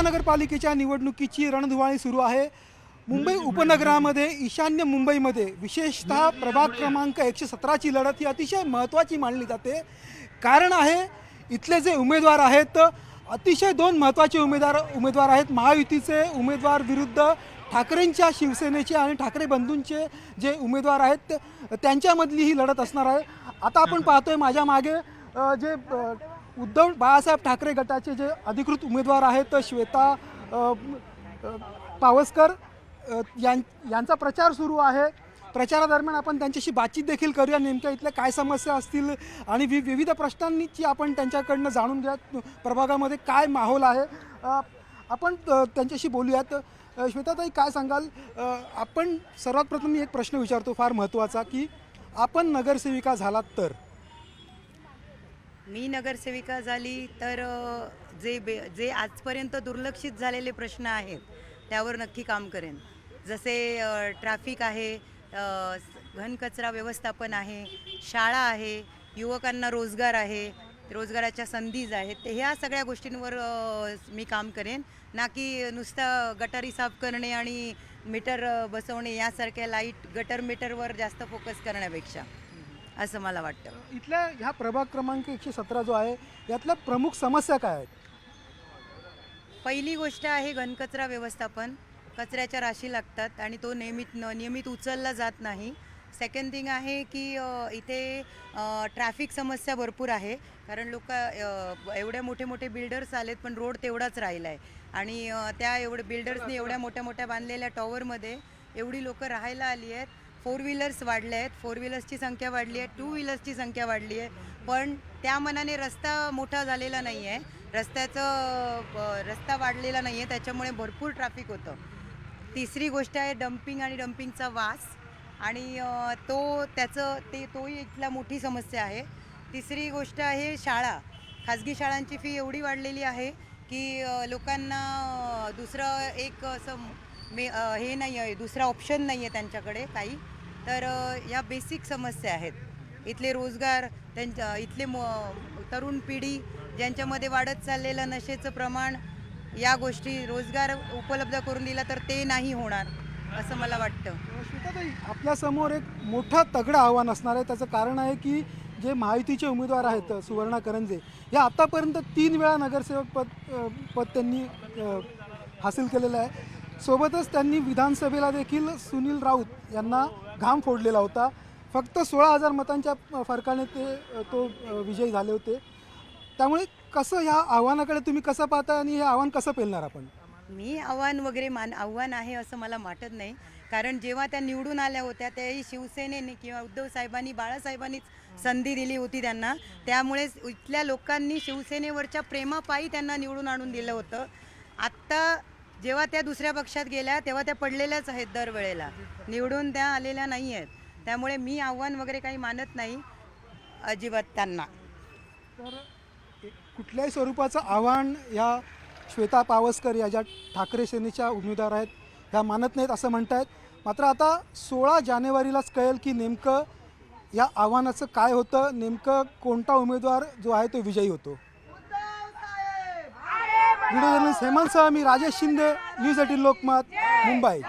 महानगरपालिकेच्या निवडणुकीची रणधुमाळी सुरू आहे। मुंबई उपनगरामध्ये ईशान्य मुंबईमध्ये विशेषतः प्रभाग क्रमांक 117ची लढत ही अतिशय महत्त्वाची मानली जाते। कारण आहे इथले जे उमेदवार आहेत अतिशय दोन महत्त्वाचे उमेदवार आहेत। महायुतीचे उमेदवार विरुद्ध ठाकरेंच्या शिवसेनेचे आणि ठाकरे बंधूंचे जे उमेदवार आहेत त्यांच्यामधली ही लढत असणार आहे। आता आपण पाहतोय माझ्या मागे जे उद्धव बाळासाहेब ठाकरे गटाचे जे अधिकृत उमेदवार आहेत श्वेता पावसकर यांचा प्रचार सुरू आहे। प्रचारादरम्यान आपण त्यांच्याशी बातचीत देखील करूया। नेमक्या इथल्या काय समस्या असतील आणि विविध प्रश्नांची आपण त्यांच्याकडनं जाणून घ्या। प्रभागामध्ये काय माहोल आहे आपण त्यांच्याशी बोलूयात। श्वेताताई काय सांगाल? आपण सर्वात प्रथम मी एक प्रश्न विचारतो फार महत्त्वाचा की आपण नगरसेविका झालात तर? मी नगरसेविका झाली तर जे आजपर्यंत दुर्लक्षित झालेले प्रश्न आहेत त्यावर नक्की काम करेन। जसे ट्रॅफिक आहे, घनकचरा व्यवस्थापन आहे, शाळा आहे, युवकांना रोजगार आहे, रोजगाराच्या संधीज आहेत, ते ह्या सगळ्या गोष्टींवर मी काम करेन। ना की नुसतं गटारी साफ करणे आणि मीटर बसवणे यासारख्या लाईट गटर मीटरवर जास्त फोकस करण्यापेक्षा, असं मला वाटतं। इथल्या ह्या प्रभाग क्रमांक 117 जो आहे यातल्या प्रमुख समस्या काय आहेत? पहिली गोष्ट आहे घनकचरा व्यवस्थापन। कचऱ्याच्या राशी लागतात आणि तो नियमित उचलला जात नाही। सेकंड थिंग आहे की इथे ट्रॅफिक समस्या भरपूर आहे, कारण लोक एवढे मोठे बिल्डर्स आलेत पण रोड तेवढाच राहिला आहे आणि त्या बिल्डर्सने एवढ्या मोठ्या बांधलेल्या टॉवरमध्ये एवढी लोक राहायला आली आहेत। 4 व्हीलर्स वाढले आहेत, 4 व्हीलर्सची संख्या वाढली आहे, 2 व्हीलर्सची संख्या वाढली आहे, पण त्या मानाने रस्ता मोठा झालेला नाही आहे। रस्ता वाढलेला नाही आहे, त्याच्यामुळे भरपूर ट्रॅफिक होतं। तिसरी गोष्ट आहे डम्पिंग आणि डम्पिंगचा वास, आणि तोही इथला मोठी समस्या आहे। तिसरी गोष्ट आहे शाळा। खाजगी शाळांची फी एवढी वाढलेली आहे की लोकांना दुसरं एक असं हे नाही आहे, दुसरा ऑप्शन नाही आहे त्यांच्याकडे काही। तर या बेसिक समस्या आहेत। इथले रोजगार, इथले तरुण पिढी ज्यांच्यामध्ये वाढत चाललेलं नशेचं प्रमाण, या गोष्टी रोजगार उपलब्ध करून दिला तर ते नाही होणार असं मला वाटतं। श्वेताताई, आपल्यासमोर एक मोठं तगडं आव्हान असणार आहे। त्याचं कारण आहे की जे महायुतीचे उमेदवार आहेत सुवर्णा करंजे या आतापर्यंत 3 वेळा नगरसेवक पद त्यांनी हासिल केलेलं आहे। सोबतच त्यांनी विधानसभेला देखील सुनील राऊत यांना घाम फोडलेला होता। फक्त 16,000 मतांच्या फरकाने तो विजयी झाले होते। त्यामुळे कसं ह्या आव्हानाकडे तुम्ही कसं पाहता आणि हे आव्हान कसं पेलणार आपण? मी आव्हान आहे असं मला वाटत नाही, कारण जेव्हा त्या निवडून आल्या होत्या त्याही शिवसेनेने किंवा उद्धव साहेबांनी, बाळासाहेबांनीच संधी दिली होती त्यांना। त्यामुळे इथल्या लोकांनी शिवसेनेवरच्या प्रेमापायी त्यांना निवडून आणून दिलं होतं। आत्ता जेव्हा त्या दुसऱ्या पक्षात गेल्या तेव्हा त्या पडलेल्याच आहेत, दरवेळेला निवडून त्या आलेल्या नाही आहेत। त्यामुळे मी आव्हान वगैरे काही मानत नाही अजिबात त्यांना। तर कुठल्याही स्वरूपाचं आव्हान या श्वेता पावसकर या ज्या ठाकरे सेनेच्या उमेदवार आहेत ह्या मानत नाहीत असं म्हणतायत। मात्र आता 16 जानेवारीलाच कळेल की नेमकं या आव्हानाचं काय होतं, नेमकं कोणता उमेदवार जो आहे तो विजयी होतो। व्हिडिओ जर्नलिस्ट हेमंत सह मी राजेश शिंदे, न्यूज 18 लोकमत, मुंबई।